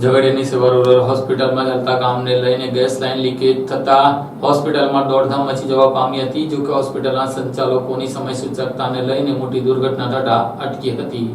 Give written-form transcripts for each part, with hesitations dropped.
ઝઘડિયાની સેવા રૂરલ હોસ્પિટલમાં ચાલતા કામને લઈને ગેસ લાઇન લીકેજ થતા હોસ્પિટલમાં દોડધામ મચી જવા પામી હતી. જોકે હોસ્પિટલના સંચાલકોની સમયસૂચકતાને લઈને મોટી દુર્ઘટના થતા અટકી હતી.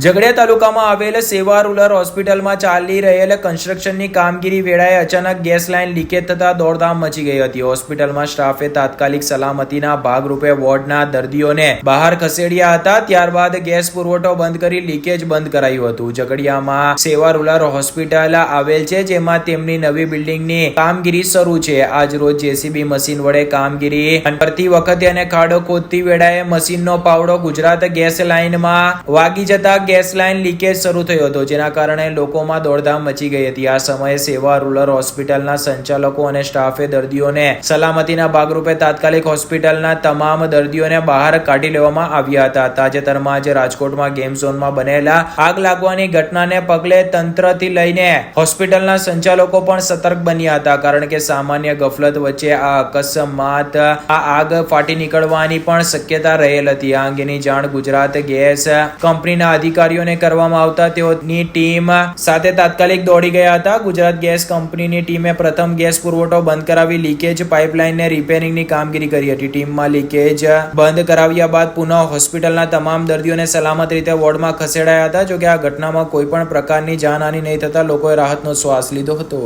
ઝઘડિયા તાલુકામાં આવેલ સેવા રૂરલ હોસ્પિટલમાં ચાલી રહેલ કન્સ્ટ્રક્શનની કામગીરી વેળાએ અચાનક ગેસ લાઇન લીકેજ થતા દોડધામ મચી ગઈ હતી. હોસ્પિટલમાં સ્ટાફે તાત્કાલિક સલામતીના ભાગરૂપે વોર્ડના દર્દીઓને બહાર ખસેડ્યા હતા. ત્યારબાદ ગેસ પુરવઠો બંધ કરી લીકેજ બંધ કરાયું હતું. ઝઘડિયામાં સેવા રૂરલ હોસ્પિટલ આવેલ છે, જેમાં તેમની નવી બિલ્ડિંગની કામગીરી શરૂ છે. આજ રોજ જેસીબી મશીન વડે કામગીરી કરતી વખતે અને ખાડો ખોદતી વેળાએ મશીનનો પાવડો ગુજરાત ગેસ લાઇનમાં વાગી જતા ગેસ લાઇન લીકેજ શરૂ થયો હતો, જેના કારણે લોકોમાં દોડધામ મચી ગઈ હતી. આ સમયે સેવા રૂરલ હોસ્પિટલના સંચાલકો અને સ્ટાફે દર્દીઓને સલામતીના ભાગરૂપે તાત્કાલિક હોસ્પિટલના તમામ દર્દીઓને બહાર કાઢી લેવામાં આવ્યા હતા. તાજેતરમાં જ રાજકોટમાં ગેમ ઝોનમાં બનેલા આગ લાગવાની ઘટનાને પગલે તંત્રથી લઈને હોસ્પિટલના સંચાલકો પણ સતર્ક બન્યા હતા, કારણ કે સામાન્ય ગફલત વચ્ચે આ અકસ્માત આગ ફાટી નીકળવાની પણ શક્યતા રહેલ હતી. આ અંગેની જાણ ગુજરાત ગેસ કંપનીના અધિકારીઓને કરવામાં આવતા તેઓની ટીમ સાથે તાત્કાલિક દોડી ગયા હતા. ગુજરાત ગેસ કંપનીની ટીમે પ્રથમ ગેસ પુરવઠો બંધ કરાવી લીકેજ પાઇપલાઇનને રિપેરિંગની કામગીરી કરી હતી. ટીમમાં લીકેજ બંધ કરાવ્યા બાદ પુનઃ હોસ્પિટલના તમામ દર્દીઓને સલામત રીતે વોર્ડમાં ખસેડાયા હતા. જોકે આ ઘટનામાં કોઈ પણ પ્રકારની જાનહાનિ નહીં થતા લોકોએ રાહતનો શ્વાસ લીધો હતો.